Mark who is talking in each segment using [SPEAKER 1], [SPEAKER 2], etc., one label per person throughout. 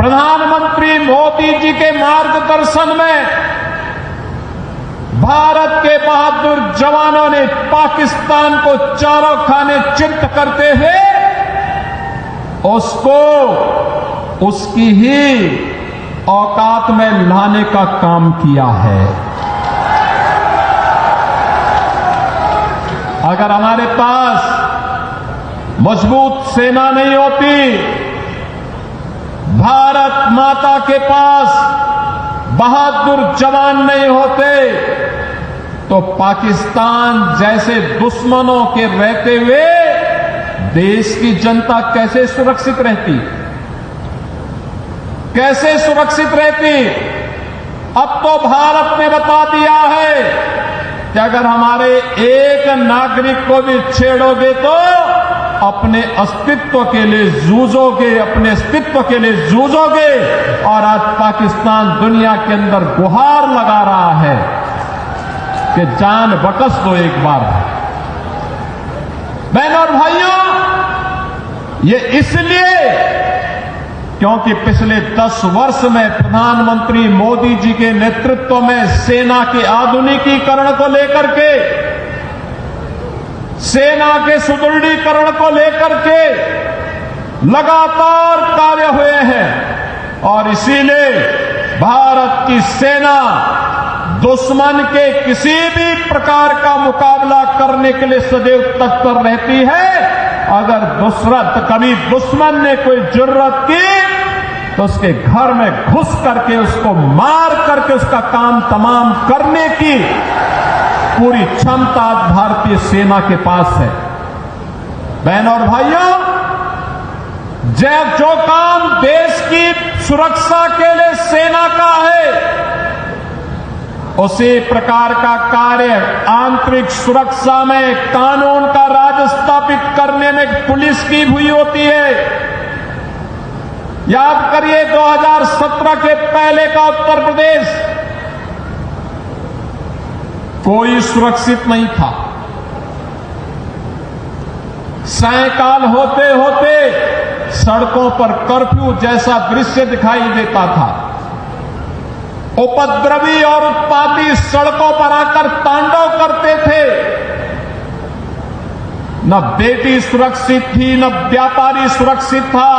[SPEAKER 1] प्रधानमंत्री मोदी जी के मार्गदर्शन में भारत के बहादुर जवानों ने पाकिस्तान को चारों खाने चित्त करते हुए उसको उसकी ही औकात में लाने का काम किया है। अगर हमारे पास मजबूत सेना नहीं होती, भारत माता के पास बहादुर जवान नहीं होते, तो पाकिस्तान जैसे दुश्मनों के रहते हुए देश की जनता कैसे सुरक्षित रहती, कैसे सुरक्षित रहती। अब तो भारत ने बता दिया है कि अगर हमारे एक नागरिक को भी छेड़ोगे तो अपने अस्तित्व के लिए जूझोगे, अपने अस्तित्व के लिए जूझोगे। और आज पाकिस्तान दुनिया के अंदर गुहार लगा रहा है कि जान बख्श दो एक बार। बहनों और भाइयों, ये इसलिए क्योंकि पिछले 10 वर्ष में प्रधानमंत्री मोदी जी के नेतृत्व में सेना के आधुनिकीकरण को लेकर के, सेना के सुदृढ़ीकरण को लेकर के लगातार कार्य हुए हैं। और इसीलिए भारत की सेना दुश्मन के किसी भी प्रकार का मुकाबला करने के लिए सदैव तत्पर रहती है। अगर कभी दुश्मन ने कोई जरूरत की तो उसके घर में घुस करके, उसको मार करके उसका काम तमाम करने की पूरी क्षमता भारतीय सेना के पास है। बहनों और भाइयों, जो काम देश की सुरक्षा के लिए सेना का है, उसी प्रकार का कार्य आंतरिक सुरक्षा में कानून का राज स्थापित करने में पुलिस की हुई होती है। याद करिए 2017 के पहले का उत्तर प्रदेश कोई सुरक्षित नहीं था। सायंकाल होते होते सड़कों पर कर्फ्यू जैसा दृश्य दिखाई देता था। उपद्रवी और उत्पाती सड़कों पर आकर तांडव करते थे। न बेटी सुरक्षित थी, न व्यापारी सुरक्षित था।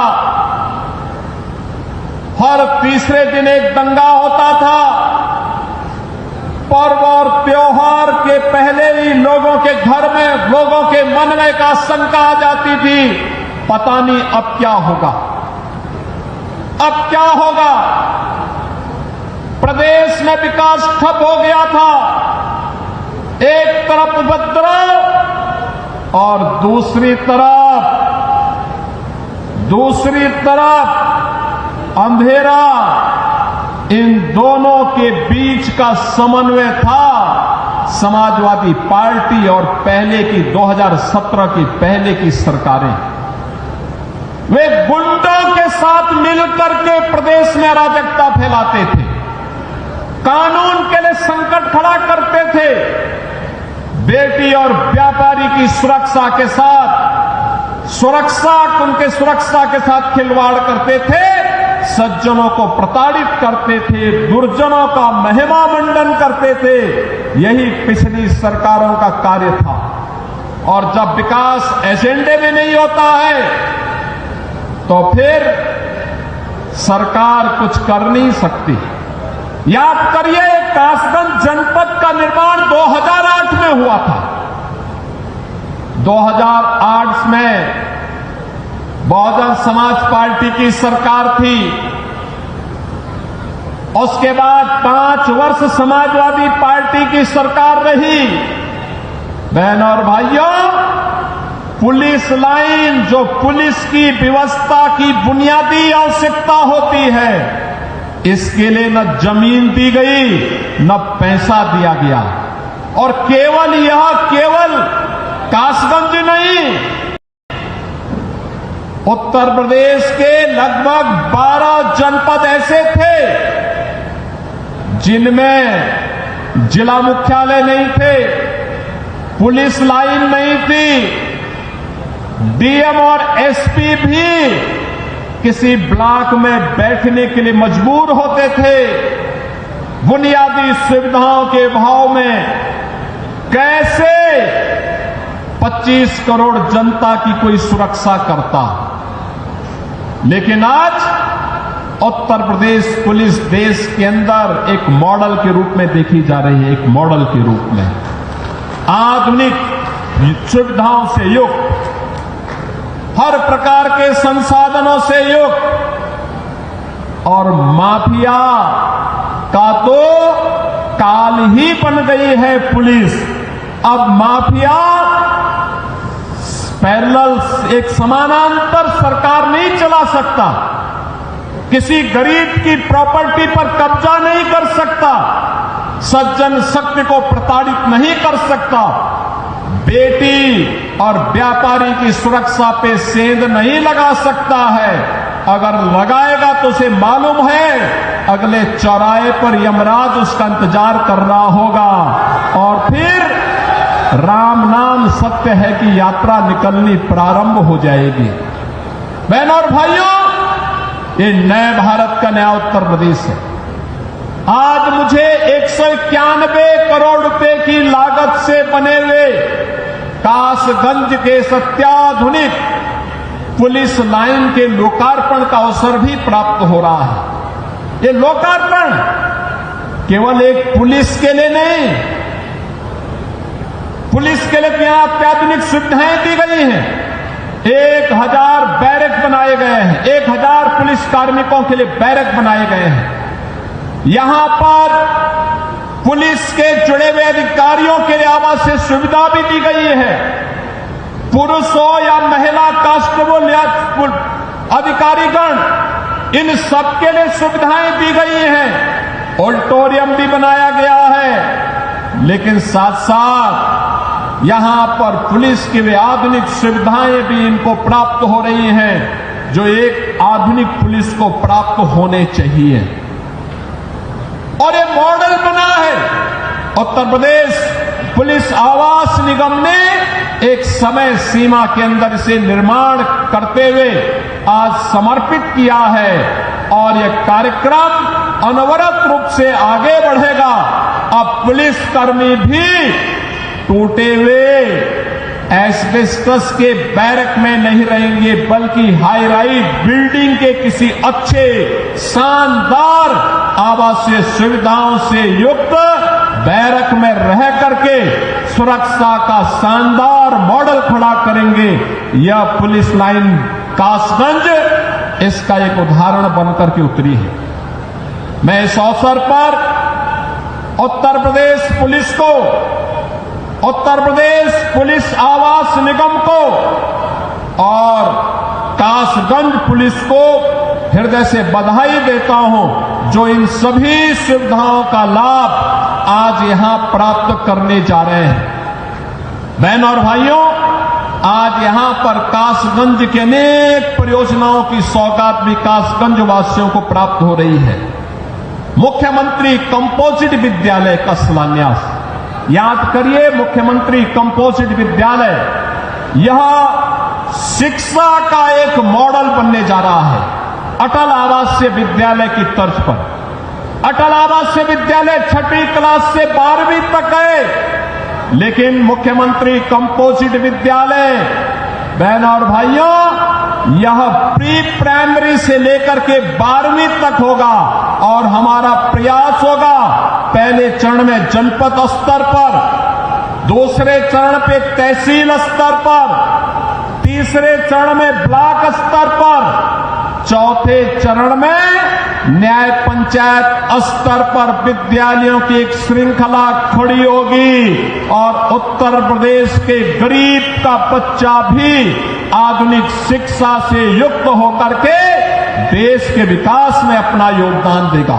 [SPEAKER 1] हर तीसरे दिन एक दंगा होता था। पर्व और त्योहार के पहले ही लोगों के घर में, लोगों के मन में एक आशंका आ जाती थी, पता नहीं अब क्या होगा, अब क्या होगा। प्रदेश में विकास ठप हो गया था। एक तरफ उपद्रव और दूसरी तरफ अंधेरा। इन दोनों के बीच का समन्वय था समाजवादी पार्टी और पहले की 2017 की पहले की सरकारें। वे गुंडों के साथ मिलकर के प्रदेश में अराजकता फैलाते थे, कानून के लिए संकट खड़ा करते थे, बेटी और व्यापारी की सुरक्षा के साथ उनके सुरक्षा के साथ खिलवाड़ करते थे, सज्जनों को प्रताड़ित करते थे, दुर्जनों का महिमा मंडन करते थे। यही पिछली सरकारों का कार्य था। और जब विकास एजेंडे में नहीं होता है तो फिर सरकार कुछ कर नहीं सकती। याद करिए, कासगंज जनपद का निर्माण 2008 में हुआ था। 2008 में बहुजन समाज पार्टी की सरकार थी। उसके बाद 5 वर्ष समाजवादी पार्टी की सरकार रही। बहनों और भाइयों, पुलिस लाइन जो पुलिस की व्यवस्था की बुनियादी आवश्यकता होती है, इसके लिए न जमीन दी गई, न पैसा दिया गया। और केवल कासगंज नहीं, उत्तर प्रदेश के लगभग 12 जनपद ऐसे थे जिनमें जिला मुख्यालय नहीं थे, पुलिस लाइन नहीं थी, डीएम और एसपी भी किसी ब्लॉक में बैठने के लिए मजबूर होते थे। बुनियादी सुविधाओं के अभाव में कैसे 25 करोड़ जनता की कोई सुरक्षा करता। लेकिन आज उत्तर प्रदेश पुलिस देश के अंदर एक मॉडल के रूप में देखी जा रही है, एक मॉडल के रूप में आधुनिक सुविधाओं से युक्त, हर प्रकार के संसाधनों से युक्त। और माफिया का तो काल ही बन गई है पुलिस। अब माफिया पैरेलल एक समानांतर सरकार नहीं चला सकता, किसी गरीब की प्रॉपर्टी पर कब्जा नहीं कर सकता, सज्जन शक्ति को प्रताड़ित नहीं कर सकता, बेटी और व्यापारी की सुरक्षा पे सेंध नहीं लगा सकता है। अगर लगाएगा तो उसे मालूम है अगले चौराहे पर यमराज उसका इंतजार कर रहा होगा और फिर राम नाम सत्य है कि यात्रा निकलनी प्रारंभ हो जाएगी। बहनों और भाइयों, ये नए भारत का नया उत्तर प्रदेश है। आज मुझे 191 करोड़ रुपए की लागत से बने हुए कासगंज के अत्याधुनिक पुलिस लाइन के लोकार्पण का अवसर भी प्राप्त हो रहा है। ये लोकार्पण केवल एक पुलिस के लिए नहीं, पुलिस के लिए यहां अत्याधुनिक सुविधाएं दी गई हैं। 1000 बैरक बनाए गए हैं, 1000 पुलिस कार्मिकों के लिए बैरक बनाए गए हैं। यहां पर पुलिस के जुड़े हुए अधिकारियों के लिए आवासीय सुविधा भी दी गई है। पुरुष हो या महिला कांस्टेबल या अधिकारीगण, इन सबके लिए सुविधाएं दी गई हैं। ऑडिटोरियम भी बनाया गया है। लेकिन साथ साथ यहां पर पुलिस की वे आधुनिक सुविधाएं भी इनको प्राप्त हो रही हैं जो एक आधुनिक पुलिस को प्राप्त होने चाहिए। और ये मॉडल बना है। उत्तर प्रदेश पुलिस आवास निगम ने एक समय सीमा के अंदर इसे निर्माण करते हुए आज समर्पित किया है और यह कार्यक्रम अनवरत रूप से आगे बढ़ेगा। अब पुलिसकर्मी भी टूटे हुए एस्बेस्टस के बैरक में नहीं रहेंगे, बल्कि हाई राइज बिल्डिंग के किसी अच्छे शानदार आवासीय सुविधाओं से युक्त बैरक में रह करके सुरक्षा का शानदार मॉडल खड़ा करेंगे। यह पुलिस लाइन कासगंज इसका एक उदाहरण बनकर के उतरी है। मैं इस अवसर पर उत्तर प्रदेश पुलिस को, उत्तर प्रदेश पुलिस आवास निगम को और कासगंज पुलिस को हृदय से बधाई देता हूं जो इन सभी सुविधाओं का लाभ आज यहां प्राप्त करने जा रहे हैं। बहनों और भाइयों, आज यहां पर कासगंज के अनेक परियोजनाओं की सौगात भी कासगंज वासियों को प्राप्त हो रही है। मुख्यमंत्री कंपोजिट विद्यालय का शिलान्यास, याद करिए, मुख्यमंत्री कंपोजिट विद्यालय, यह शिक्षा का एक मॉडल बनने जा रहा है अटल आवासीय विद्यालय की तर्ज पर। अटल आवासीय विद्यालय 6वीं क्लास से 12वीं तक है, लेकिन मुख्यमंत्री कंपोजिट विद्यालय, बहनों और भाइयों, यह प्री प्राइमरी से लेकर के 12वीं तक होगा और हमारा प्रयास होगा पहले चरण में जनपद स्तर पर, दूसरे चरण पे तहसील स्तर पर, तीसरे चरण में ब्लॉक स्तर पर, चौथे चरण में न्याय पंचायत स्तर पर विद्यालयों की एक श्रृंखला खड़ी होगी और उत्तर प्रदेश के गरीब का बच्चा भी आधुनिक शिक्षा से युक्त होकर के देश के विकास में अपना योगदान देगा।